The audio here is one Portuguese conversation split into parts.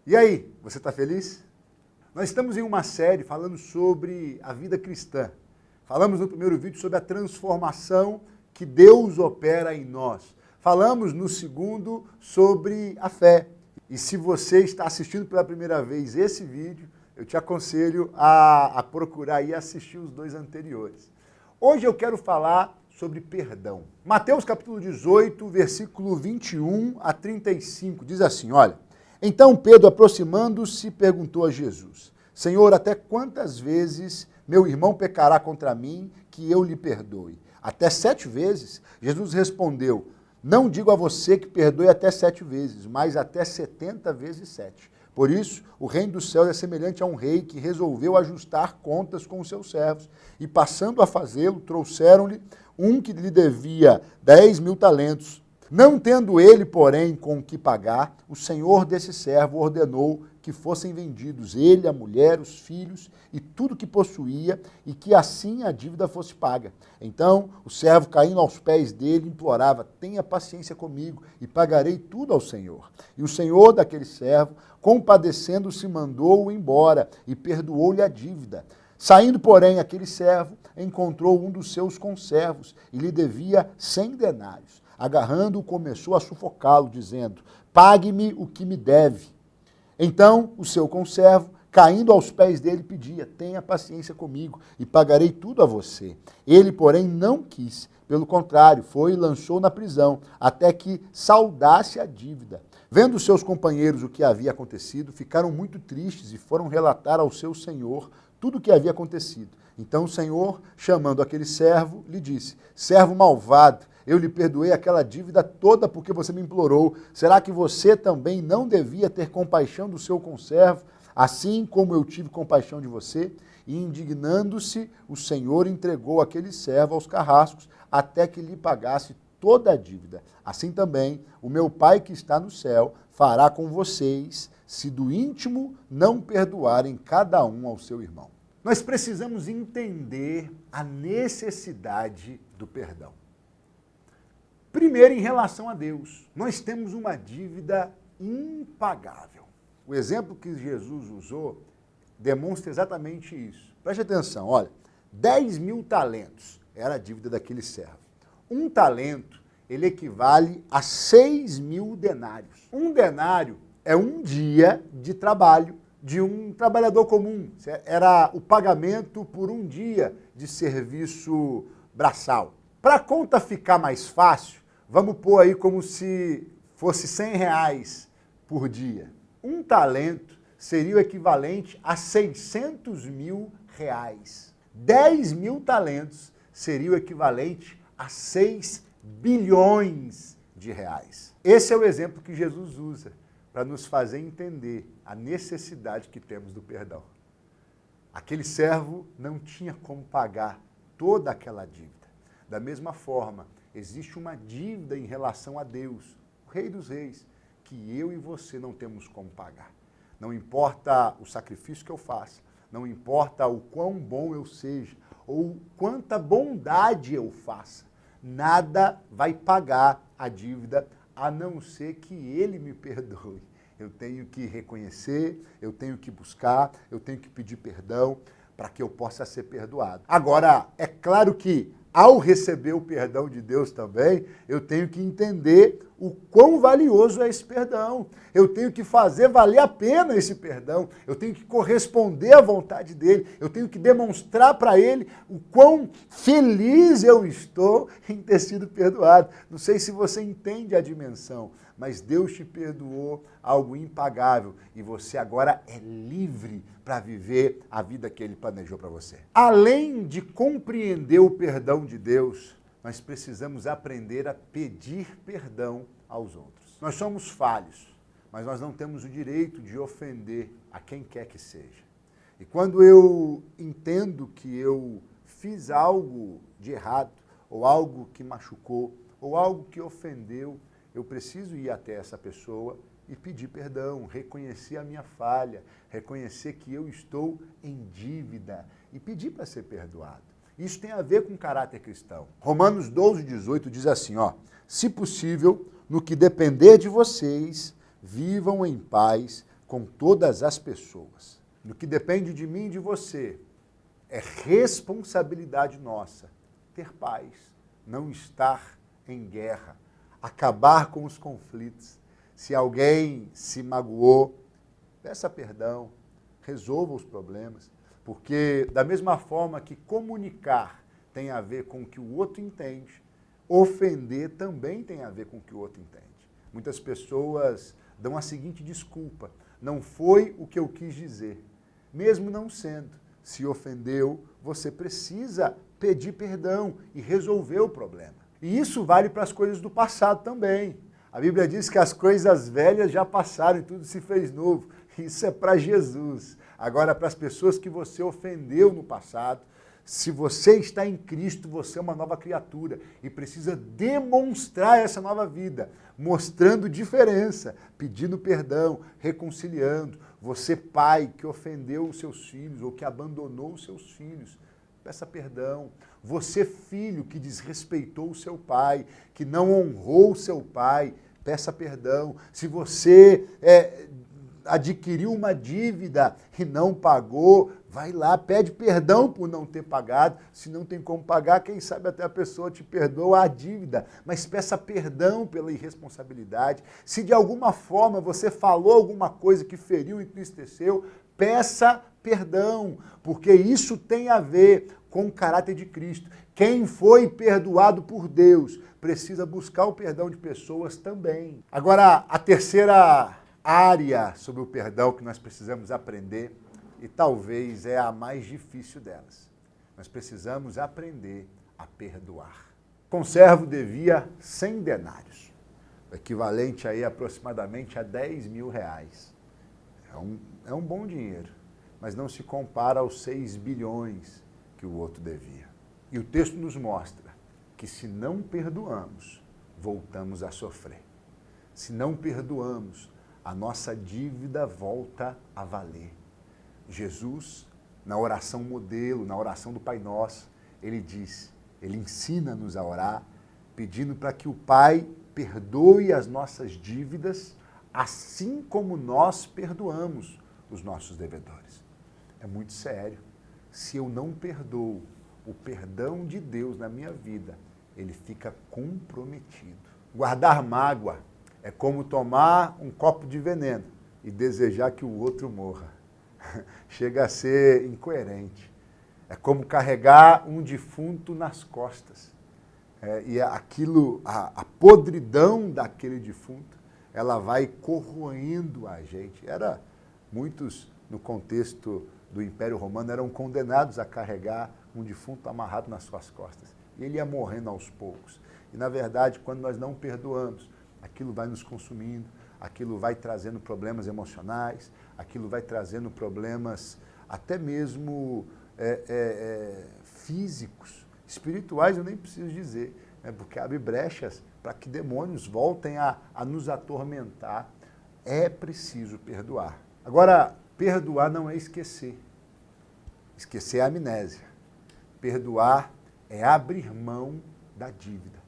E aí, você está feliz? Nós estamos em uma série falando sobre a vida cristã. Falamos no primeiro vídeo sobre a transformação que Deus opera em nós. Falamos no segundo sobre a fé. E se você está assistindo pela primeira vez esse vídeo, eu te aconselho a procurar e assistir os dois anteriores. Hoje eu quero falar sobre perdão. Mateus capítulo 18, versículo 21 a 35, diz assim, olha: Então Pedro, aproximando-se, perguntou a Jesus: Senhor, até quantas vezes meu irmão pecará contra mim que eu lhe perdoe? Até 7 vezes? Jesus respondeu: Não digo a você que perdoe até 7 vezes, mas até 70 vezes 7. Por isso, o reino dos céus é semelhante a um rei que resolveu ajustar contas com os seus servos. E passando a fazê-lo, trouxeram-lhe um que lhe devia 10.000 talentos. Não tendo ele, porém, com o que pagar, o senhor desse servo ordenou que fossem vendidos ele, a mulher, os filhos e tudo que possuía, e que assim a dívida fosse paga. Então o servo, caindo aos pés dele, implorava: Tenha paciência comigo e pagarei tudo ao senhor. E o senhor daquele servo, compadecendo-se, mandou-o embora e perdoou-lhe a dívida. Saindo, porém, aquele servo encontrou um dos seus conservos e lhe devia 100 denários. Agarrando-o, começou a sufocá-lo, dizendo: Pague-me o que me deve. Então o seu conservo, caindo aos pés dele, pedia: Tenha paciência comigo e pagarei tudo a você. Ele, porém, não quis. Pelo contrário, foi e lançou na prisão, até que saldasse a dívida. Vendo seus companheiros o que havia acontecido, ficaram muito tristes e foram relatar ao seu senhor tudo o que havia acontecido. Então o senhor, chamando aquele servo, lhe disse: Servo malvado, eu lhe perdoei aquela dívida toda porque você me implorou. Será que você também não devia ter compaixão do seu conservo, assim como eu tive compaixão de você? E indignando-se, o senhor entregou aquele servo aos carrascos até que lhe pagasse toda a dívida. Assim também o meu Pai que está no céu fará com vocês, se do íntimo não perdoarem cada um ao seu irmão. Nós precisamos entender a necessidade do perdão. Primeiro, em relação a Deus, nós temos uma dívida impagável. O exemplo que Jesus usou demonstra exatamente isso. Preste atenção, olha, 10.000 talentos era a dívida daquele servo. Um talento, ele equivale a 6.000 denários. Um denário é um dia de trabalho de um trabalhador comum. Era o pagamento por um dia de serviço braçal. Para a conta ficar mais fácil, vamos pôr aí como se fosse R$100 por dia. Um talento seria o equivalente a 600.000 reais. 10.000 talentos seria o equivalente a 6 bilhões de reais. Esse é o exemplo que Jesus usa para nos fazer entender a necessidade que temos do perdão. Aquele servo não tinha como pagar toda aquela dívida. Da mesma forma, existe uma dívida em relação a Deus, o Rei dos Reis, que eu e você não temos como pagar. Não importa o sacrifício que eu faça, não importa o quão bom eu seja, ou quanta bondade eu faça, nada vai pagar a dívida, a não ser que Ele me perdoe. Eu tenho que reconhecer, eu tenho que buscar, eu tenho que pedir perdão para que eu possa ser perdoado. Agora, é claro que ao receber o perdão de Deus também, eu tenho que entender o quão valioso é esse perdão. Eu tenho que fazer valer a pena esse perdão. Eu tenho que corresponder à vontade dele. Eu tenho que demonstrar para ele o quão feliz eu estou em ter sido perdoado. Não sei se você entende a dimensão, mas Deus te perdoou algo impagável e você agora é livre para viver a vida que Ele planejou para você. Além de compreender o perdão de Deus, nós precisamos aprender a pedir perdão aos outros. Nós somos falhos, mas nós não temos o direito de ofender a quem quer que seja. E quando eu entendo que eu fiz algo de errado, ou algo que machucou, ou algo que ofendeu, eu preciso ir até essa pessoa e pedir perdão, reconhecer a minha falha, reconhecer que eu estou em dívida e pedir para ser perdoado. Isso tem a ver com caráter cristão. Romanos 12:18 diz assim, ó: se possível, no que depender de vocês, vivam em paz com todas as pessoas. No que depende de mim e de você, é responsabilidade nossa ter paz, não estar em guerra, acabar com os conflitos. Se alguém se magoou, peça perdão, resolva os problemas, porque da mesma forma que comunicar tem a ver com o que o outro entende, ofender também tem a ver com o que o outro entende. Muitas pessoas dão a seguinte desculpa: não foi o que eu quis dizer. Mesmo não sendo, se ofendeu, você precisa pedir perdão e resolver o problema. E isso vale para as coisas do passado também. A Bíblia diz que as coisas velhas já passaram e tudo se fez novo. Isso é para Jesus. Agora, para as pessoas que você ofendeu no passado, se você está em Cristo, você é uma nova criatura e precisa demonstrar essa nova vida, mostrando diferença, pedindo perdão, reconciliando. Você, pai, que ofendeu os seus filhos ou que abandonou os seus filhos, peça perdão. Você, filho, que desrespeitou o seu pai, que não honrou o seu pai, peça perdão. Se você adquiriu uma dívida e não pagou, vai lá, pede perdão por não ter pagado. Se não tem como pagar, quem sabe até a pessoa te perdoa a dívida, mas peça perdão pela irresponsabilidade. Se de alguma forma você falou alguma coisa que feriu e entristeceu, peça perdão, porque isso tem a ver com o caráter de Cristo. Quem foi perdoado por Deus precisa buscar o perdão de pessoas também. Agora, a terceira área sobre o perdão que nós precisamos aprender, e talvez é a mais difícil delas. Nós precisamos aprender a perdoar. O conservo devia 100 denários, o equivalente aí aproximadamente a 10 mil reais. É um bom dinheiro, mas não se compara aos 6 bilhões que o outro devia. E o texto nos mostra que se não perdoamos, voltamos a sofrer. Se não perdoamos, a nossa dívida volta a valer. Jesus, na oração modelo, na oração do Pai Nosso, ele diz, ele ensina-nos a orar, pedindo para que o Pai perdoe as nossas dívidas, assim como nós perdoamos os nossos devedores. É muito sério. Se eu não perdoo o perdão de Deus na minha vida, ele fica comprometido. Guardar mágoa é como tomar um copo de veneno e desejar que o outro morra. Chega a ser incoerente. É como carregar um defunto nas costas. E aquilo, a podridão daquele defunto, ela vai corroendo a gente. Muitos, no contexto do Império Romano, eram condenados a carregar um defunto amarrado nas suas costas. E ele ia morrendo aos poucos. E, na verdade, quando nós não perdoamos, aquilo vai nos consumindo, aquilo vai trazendo problemas emocionais, aquilo vai trazendo problemas até mesmo físicos, espirituais, eu nem preciso dizer, porque abre brechas para que demônios voltem a nos atormentar. É preciso perdoar. Agora, perdoar não é esquecer. Esquecer é amnésia. Perdoar é abrir mão da dívida.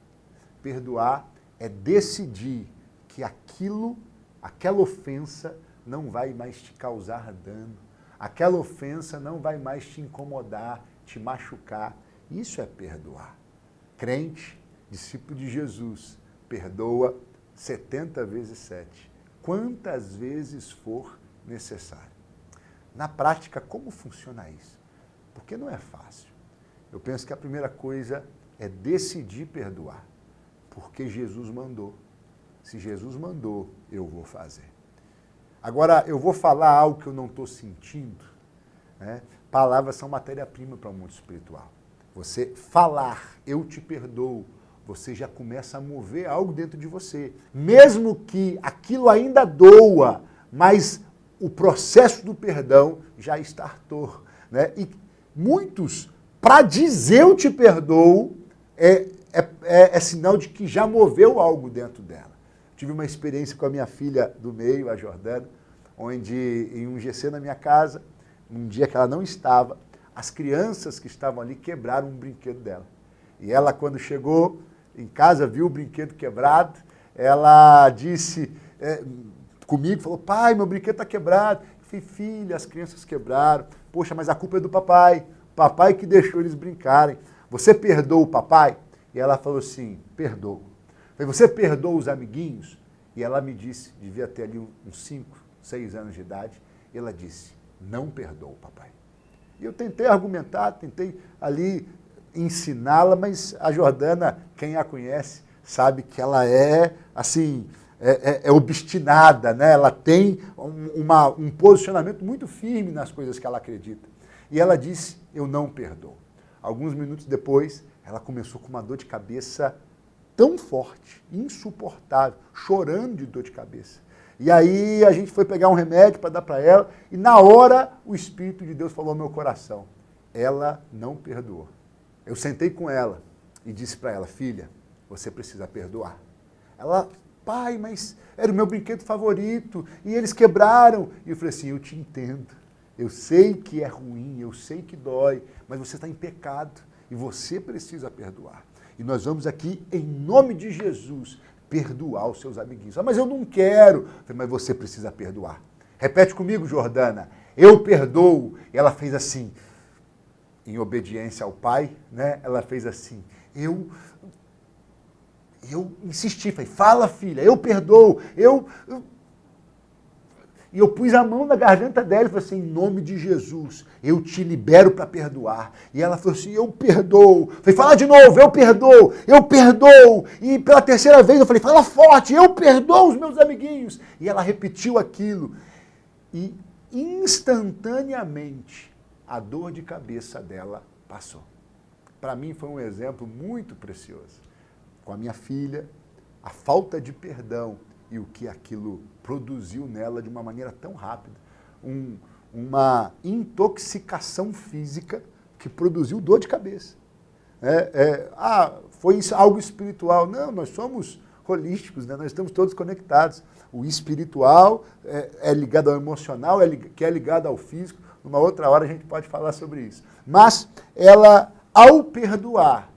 Perdoar é decidir que aquela ofensa não vai mais te causar dano, aquela ofensa não vai mais te incomodar, te machucar. Isso é perdoar. Crente, discípulo de Jesus, perdoa 70 vezes 7, quantas vezes for necessário. Na prática, como funciona isso? Porque não é fácil. Eu penso que a primeira coisa é decidir perdoar, porque Jesus mandou. Se Jesus mandou, eu vou fazer. Agora, eu vou falar algo que eu não estou sentindo. Palavras são matéria-prima para o mundo espiritual. Você falar, eu te perdoo, você já começa a mover algo dentro de você. Mesmo que aquilo ainda doa, mas o processo do perdão já startou. E muitos, para dizer eu te perdoo, é sinal de que já moveu algo dentro dela. Tive uma experiência com a minha filha do meio, a Jordana, onde em um GC na minha casa, um dia que ela não estava, as crianças que estavam ali quebraram um brinquedo dela. E ela, quando chegou em casa, viu o brinquedo quebrado, ela disse, comigo, falou, pai, meu brinquedo está quebrado. Eu falei, filha, as crianças quebraram. Poxa, mas a culpa é do papai. O papai que deixou eles brincarem. Você perdoa o papai? E ela falou assim, perdoo. Eu falei, você perdoa os amiguinhos? E ela me disse, devia ter ali uns 5, 6 anos de idade, e ela disse, não perdoo, papai. E eu tentei argumentar, tentei ali ensiná-la, mas a Jordana, quem a conhece, sabe que ela é, assim, é obstinada, né? Ela tem um posicionamento muito firme nas coisas que ela acredita. E ela disse, eu não perdoo. Alguns minutos depois, ela começou com uma dor de cabeça tão forte, insuportável, chorando de dor de cabeça. E aí a gente foi pegar um remédio para dar para ela, e na hora o Espírito de Deus falou ao meu coração, ela não perdoou. Eu sentei com ela e disse para ela, filha, você precisa perdoar. Ela, pai, mas era o meu brinquedo favorito, e eles quebraram. E eu falei assim, eu te entendo, eu sei que é ruim, eu sei que dói, mas você está em pecado, e você precisa perdoar. E nós vamos aqui, em nome de Jesus, perdoar os seus amiguinhos. Ah, mas eu não quero. Eu falei, mas você precisa perdoar. Repete comigo, Jordana. Eu perdoo. E ela fez assim, em obediência ao pai, né? Ela fez assim. Eu insisti, falei, fala, filha, eu perdoo. E eu pus a mão na garganta dela e falei assim, em nome de Jesus, eu te libero para perdoar. E ela falou assim, eu perdoo. Eu falei, fala de novo, eu perdoo, eu perdoo. E pela terceira vez eu falei, fala forte, eu perdoo os meus amiguinhos. E ela repetiu aquilo. E instantaneamente a dor de cabeça dela passou. Para mim foi um exemplo muito precioso. Com a minha filha, a falta de perdão e o que aquilo produziu nela de uma maneira tão rápida. Uma intoxicação física que produziu dor de cabeça. Foi algo espiritual. Não, nós somos holísticos, né? Nós estamos todos conectados. O espiritual é ligado ao emocional, que é ligado ao físico. Numa outra hora a gente pode falar sobre isso. Mas ela, ao perdoar,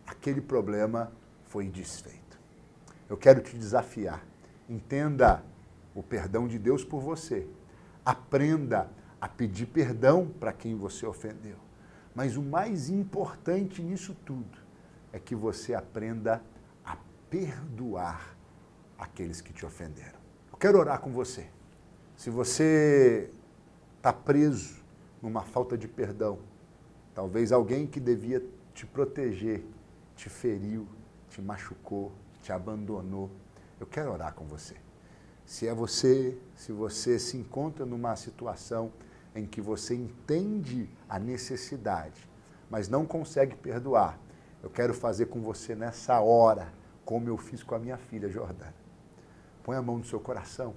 aquele problema foi desfeito. Eu quero te desafiar. Entenda o perdão de Deus por você. Aprenda a pedir perdão para quem você ofendeu. Mas o mais importante nisso tudo é que você aprenda a perdoar aqueles que te ofenderam. Eu quero orar com você. Se você está preso numa falta de perdão, talvez alguém que devia te proteger, te feriu, te machucou, te abandonou, eu quero orar com você. Se você se encontra numa situação em que você entende a necessidade, mas não consegue perdoar, eu quero fazer com você nessa hora, como eu fiz com a minha filha Jordana. Põe a mão no seu coração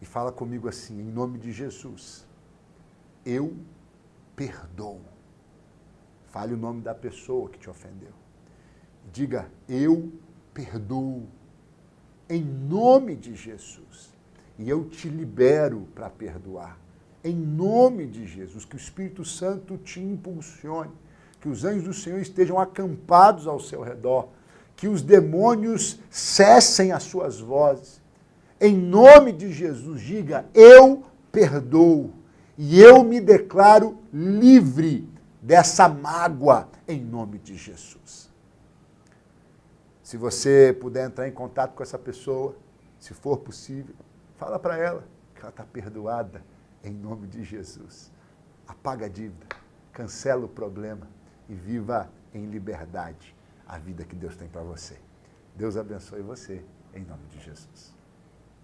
e fala comigo assim, em nome de Jesus, eu perdoo. Fale o nome da pessoa que te ofendeu. Diga, eu perdoo. Em nome de Jesus. E eu te libero para perdoar. Em nome de Jesus. Que o Espírito Santo te impulsione. Que os anjos do Senhor estejam acampados ao seu redor. Que os demônios cessem as suas vozes. Em nome de Jesus, diga, eu perdoo. E eu me declaro livre dessa mágoa. Em nome de Jesus. Se você puder entrar em contato com essa pessoa, se for possível, fala para ela que ela está perdoada em nome de Jesus. Apaga a dívida, cancela o problema e viva em liberdade a vida que Deus tem para você. Deus abençoe você em nome de Jesus.